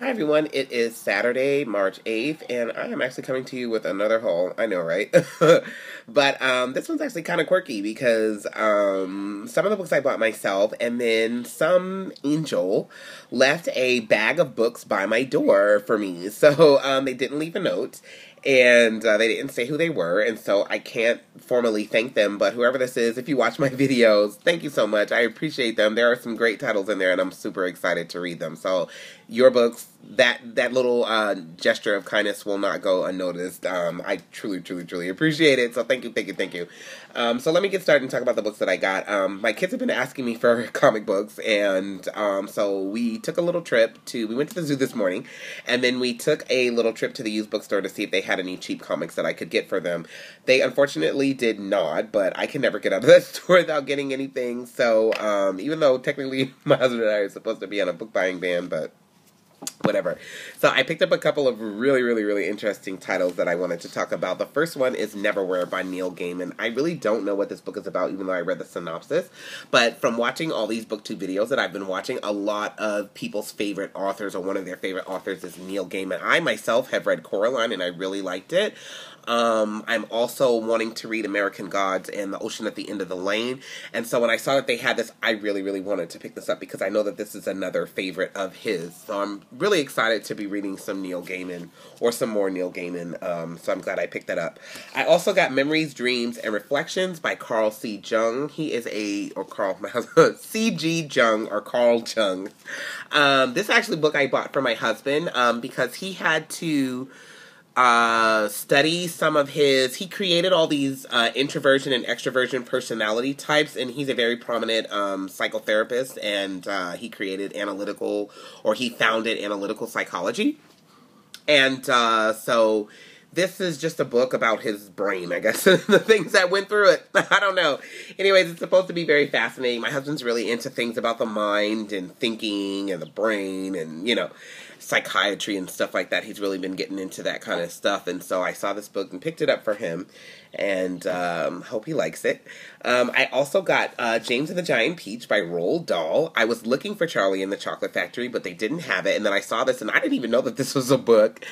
Hi everyone, it is Saturday, March 8th, and I am actually coming to you with another haul. I know, right? But this one's actually kind of quirky because some of the books I bought myself, and then some angel left a bag of books by my door for me. So they didn't leave a note, and they didn't say who they were, and so I can't formally thank them, but whoever this is, if you watch my videos, thank you so much. I appreciate them. There are some great titles in there, and I'm super excited to read them. So your books, that little gesture of kindness will not go unnoticed. I truly appreciate it. So thank you. So let me get started and talk about the books that I got. My kids have been asking me for comic books, and so we took a little trip we went to the zoo this morning, and then we took a little trip to the used bookstore to see if they had any cheap comics that I could get for them. They unfortunately did not, but I can never get out of that store without getting anything. So even though technically my husband and I are supposed to be on a book buying ban, but whatever. So I picked up a couple of really interesting titles that I wanted to talk about. The first one is Neverwhere by Neil Gaiman. I really don't know what this book is about, even though I read the synopsis. But from watching all these BookTube videos that I've been watching, a lot of people's favorite authors, or one of their favorite authors, is Neil Gaiman. I myself have read Coraline, and I really liked it. I'm also wanting to read American Gods and The Ocean at the End of the Lane. And so when I saw that they had this, I really wanted to pick this up because I know that this is another favorite of his. So I'm really excited to be reading some Neil Gaiman, or some more Neil Gaiman. So I'm glad I picked that up. I also got Memories, Dreams, and Reflections by Carl C. Jung. He is C.G. Jung, or Carl Jung. This is actually a book I bought for my husband because he had to study some of he created all these introversion and extroversion personality types, and he's a very prominent psychotherapist, and he founded analytical psychology. And so this is just a book about his brain, I guess, the things that went through it. I don't know. Anyways, it's supposed to be very fascinating. My husband's really into things about the mind and thinking and the brain and, psychiatry and stuff like that. He's really been getting into that kind of stuff, and so I saw this book and picked it up for him, and hope he likes it. I also got James and the Giant Peach by Roald Dahl. I was looking for Charlie and the Chocolate Factory, but they didn't have it, and then I saw this, and I didn't even know that this was a book,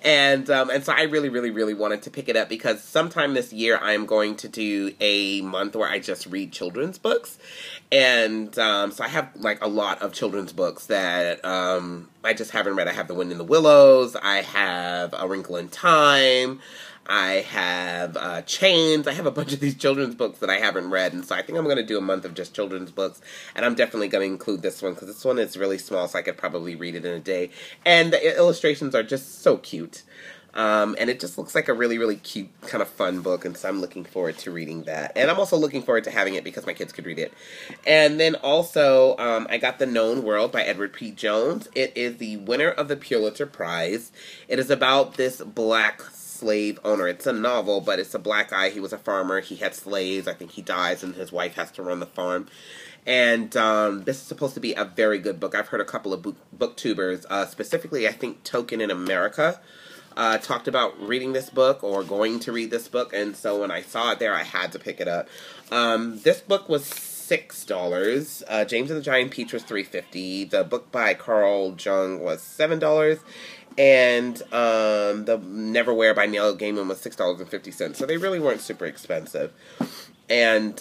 and so I really wanted to pick it up because sometime this year I'm going to do a month where I just read children's books, and so I have like a lot of children's books that I just haven't read. I have The Wind in the Willows, I have A Wrinkle in Time, I have Chains. I have a bunch of these children's books that I haven't read, and so I think I'm going to do a month of just children's books, and I'm definitely going to include this one, because this one is really small, so I could probably read it in a day, and the illustrations are just so cute. And it just looks like a really cute, kind of fun book, and so I'm looking forward to reading that. And I'm also looking forward to having it because my kids could read it. And then also, I got The Known World by Edward P. Jones. It is the winner of the Pulitzer Prize. It is about this black slave owner. It's a novel, but it's a black guy. He was a farmer. He had slaves. I think he dies, and his wife has to run the farm. And this is supposed to be a very good book. I've heard a couple of booktubers, specifically I think Token in America, talked about reading this book or going to read this book, and so when I saw it there, I had to pick it up. This book was $6. James and the Giant Peach was $3.50. The book by Carl Jung was $7. And the Neverwhere by Neil Gaiman was $6.50. So they really weren't super expensive. And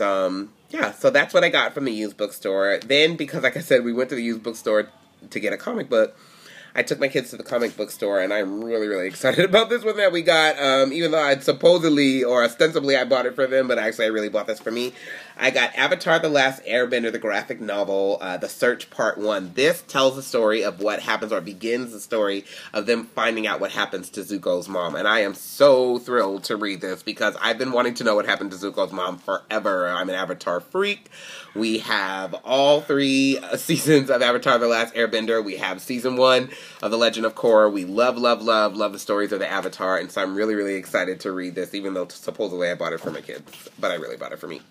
yeah, so that's what I got from the used bookstore. Then, because like I said, we went to the used bookstore to get a comic book, I took my kids to the comic book store, and I'm really excited about this one that we got, even though I'd supposedly, or ostensibly, I bought it for them, but actually I really bought this for me. I got Avatar: The Last Airbender, the graphic novel, The Search Part 1. This tells the story of what happens, or begins the story of them finding out what happens to Zuko's mom, and I am so thrilled to read this, because I've been wanting to know what happened to Zuko's mom forever. I'm an Avatar freak. We have all 3 seasons of Avatar: The Last Airbender. We have season 1 of The Legend of Korra. We love the stories of the Avatar, and so I'm really excited to read this, even though supposedly I bought it for my kids, but I really bought it for me.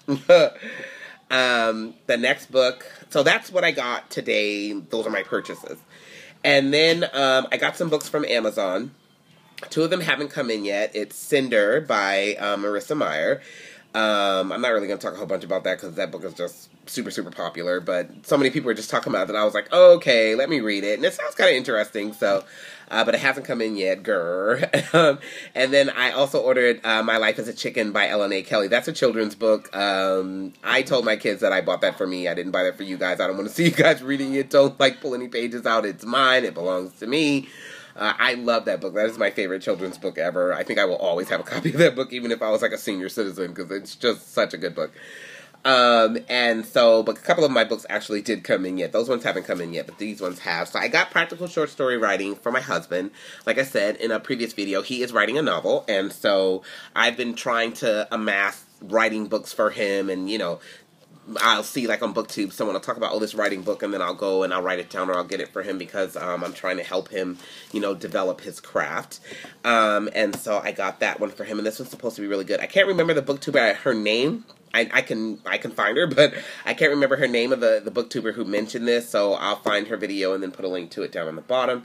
The next book, so that's what I got today. Those are my purchases. And then I got some books from Amazon. 2 of them haven't come in yet. It's Cinder by Marissa Meyer. I'm not really going to talk a whole bunch about that because that book is just super, super popular, but so many people were just talking about it that I was like, oh, okay, let me read it. And it sounds kind of interesting, so, but it hasn't come in yet, grr. And then I also ordered My Life as a Chicken by Ellen A. Kelley. That's a children's book. I told my kids that I bought that for me. I didn't buy that for you guys. I don't want to see you guys reading it. Don't, like, pull any pages out. It's mine. It belongs to me. I love that book. That is my favorite children's book ever. I think I will always have a copy of that book, even if I was like a senior citizen, because it's just such a good book. And so, but a couple of my books actually did come in yet. Those ones haven't come in yet, but these ones have. So I got practical short story writing for my husband. Like I said in a previous video, he is writing a novel, and so I've been trying to amass writing books for him, and, you know, I'll see, like, on BookTube, someone will talk about, oh, this writing book, and then I'll go and I'll write it down or I'll get it for him because I'm trying to help him, you know, develop his craft. And so I got that one for him, and this one's supposed to be really good. I can't remember the BookTuber, her name. I can find her, but I can't remember her name of the BookTuber who mentioned this, so I'll find her video and then put a link to it down on the bottom.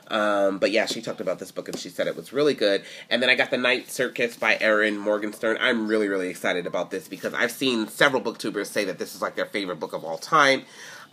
But yeah, she talked about this book and she said it was really good. And then I got The Night Circus by Erin Morgenstern. I'm really, really excited about this because I've seen several booktubers say that this is like their favorite book of all time.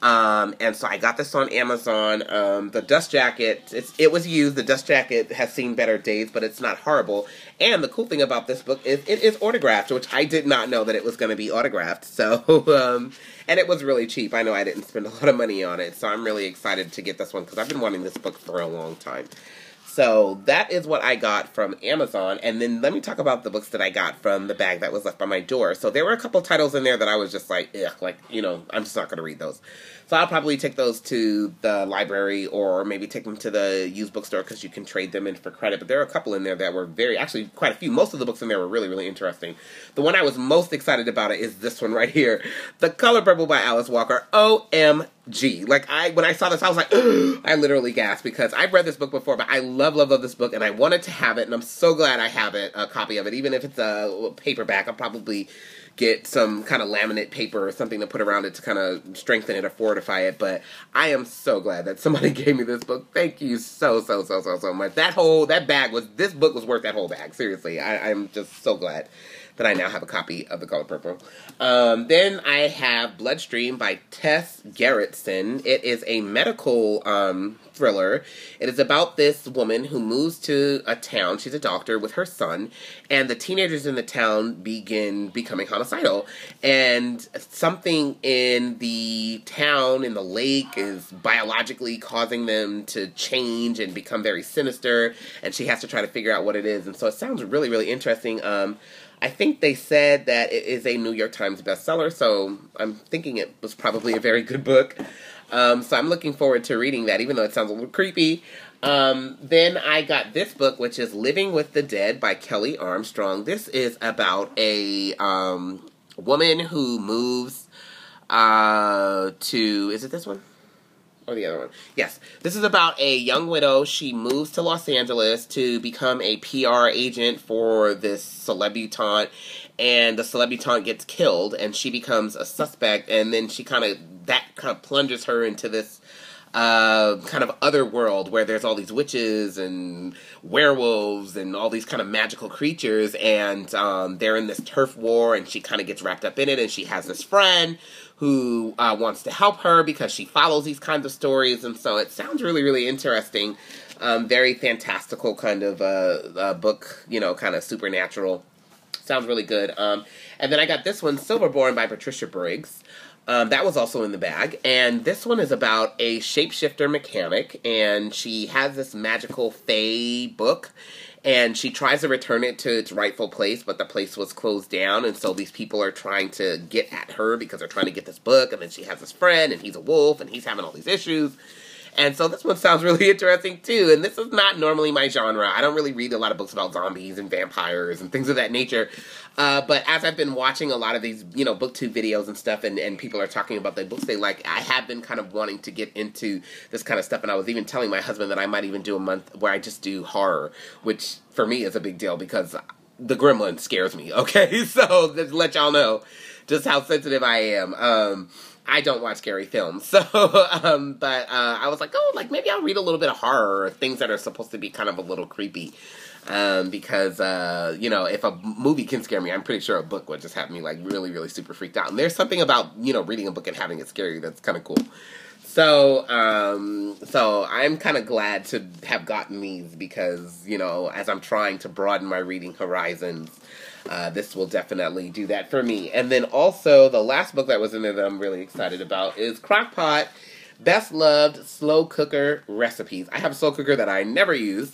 And so I got this on Amazon. The dust jacket, it was used. The dust jacket has seen better days, but it's not horrible. And the cool thing about this book is it is autographed, which I did not know that it was going to be autographed. So, and it was really cheap. I know I didn't spend a lot of money on it, so I'm really excited to get this one because I've been wanting this book for a long time. So that is what I got from Amazon. And then let me talk about the books that I got from the bag that was left by my door. So there were a couple titles in there that I was just like, ugh, like, you know, I'm just not going to read those. So I'll probably take those to the library or maybe take them to the used bookstore because you can trade them in for credit. But there are a couple in there that were actually quite a few. Most of the books in there were really, really interesting. The one I was most excited about it is this one right here. The Color Purple by Alice Walker. OMG. Like, when I saw this, I was like, I literally gasped because I've read this book before, but I love this book, and I wanted to have it, and I'm so glad I have it, a copy of it. Even if it's a paperback, I'll probably get some kind of laminate paper or something to put around it to kind of strengthen it or fortify it, but I am so glad that somebody gave me this book. Thank you so much. This book was worth that whole bag. Seriously, I'm just so glad that I now have a copy of The Color Purple. Then I have Bloodstream by Tess Gerritsen. It is a medical thriller. It is about this woman who moves to a town. She's a doctor with her son, and the teenagers in the town begin becoming homicidal. And something in the town, in the lake, is biologically causing them to change and become very sinister, and she has to try to figure out what it is. And so it sounds really, really interesting. I think they said that it is a New York Times bestseller, so I'm thinking it was probably a very good book. So I'm looking forward to reading that, even though it sounds a little creepy. Then I got this book, which is Living with the Dead by Kelley Armstrong. This is about a woman who moves to... Is it this one? Or the other one. Yes. This is about a young widow. She moves to Los Angeles to become a PR agent for this celebutante. And the celebutante gets killed, and she becomes a suspect. And then that kind of plunges her into this kind of other world where there's all these witches and werewolves and all these kind of magical creatures. And they're in this turf war, and she kind of gets wrapped up in it. And she has this friend who wants to help her because she follows these kinds of stories. And so it sounds really, really interesting. Very fantastical kind of book, you know, kind of supernatural. Sounds really good. And then I got this one, Borne by Patricia Briggs. That was also in the bag. And this one is about a shapeshifter mechanic. And she has this magical fae book. And she tries to return it to its rightful place, but the place was closed down, and so these people are trying to get at her because they're trying to get this book, and then she has this friend, and he's a wolf, and he's having all these issues. And so this one sounds really interesting, too. And this is not normally my genre. I don't really read a lot of books about zombies and vampires and things of that nature. But as I've been watching a lot of these, you know, BookTube videos and stuff, and people are talking about the books they like, I have been kind of wanting to get into this kind of stuff. And I was even telling my husband that I might even do a month where I just do horror, which for me is a big deal because the Gremlin scares me, okay? So just to let y'all know just how sensitive I am. I don't watch scary films. So, but I was like, oh, like, maybe I'll read a little bit of horror or things that are supposed to be kind of a little creepy. Because, you know, if a movie can scare me, I'm pretty sure a book would just have me, like, really, really super freaked out. And there's something about, you know, reading a book and having it scary that's kind of cool. So, so I'm kind of glad to have gotten these because, you know, as I'm trying to broaden my reading horizons, this will definitely do that for me. And then also, the last book that was in there that I'm really excited about is Crockpot, Best Loved Slow Cooker Recipes. I have a slow cooker that I never use.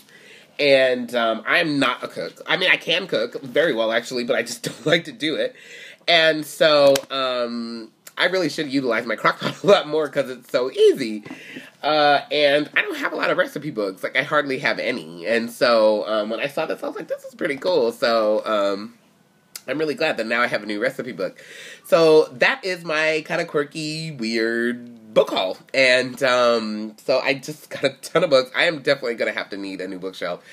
And I'm not a cook. I mean, I can cook very well, actually, but I just don't like to do it. And so I really should utilize my Crockpot a lot more because it's so easy. And I don't have a lot of recipe books. Like, I hardly have any. And so when I saw this, I was like, this is pretty cool. So I'm really glad that now I have a new recipe book. So that is my kind of quirky, weird book haul. And so I just got a ton of books. I am definitely going to have to need a new bookshelf.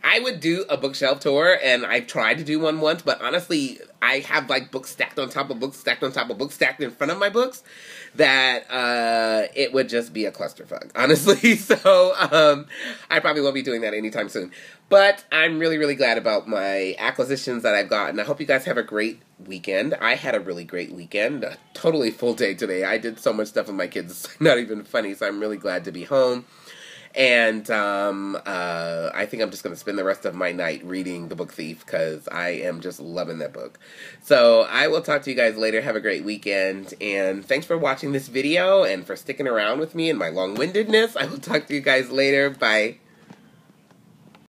I would do a bookshelf tour, and I've tried to do one once, but honestly, I have like books stacked on top of books, stacked on top of books, stacked in front of my books, that it would just be a clusterfuck, honestly. So I probably won't be doing that anytime soon. But I'm really, really glad about my acquisitions that I've gotten. I hope you guys have a great weekend. I had a really great weekend. A totally full day today. I did so much stuff with my kids. It's not even funny, so I'm really glad to be home. And I think I'm just going to spend the rest of my night reading The Book Thief because I am just loving that book. So I will talk to you guys later. Have a great weekend. And thanks for watching this video and for sticking around with me and my long-windedness. I will talk to you guys later. Bye.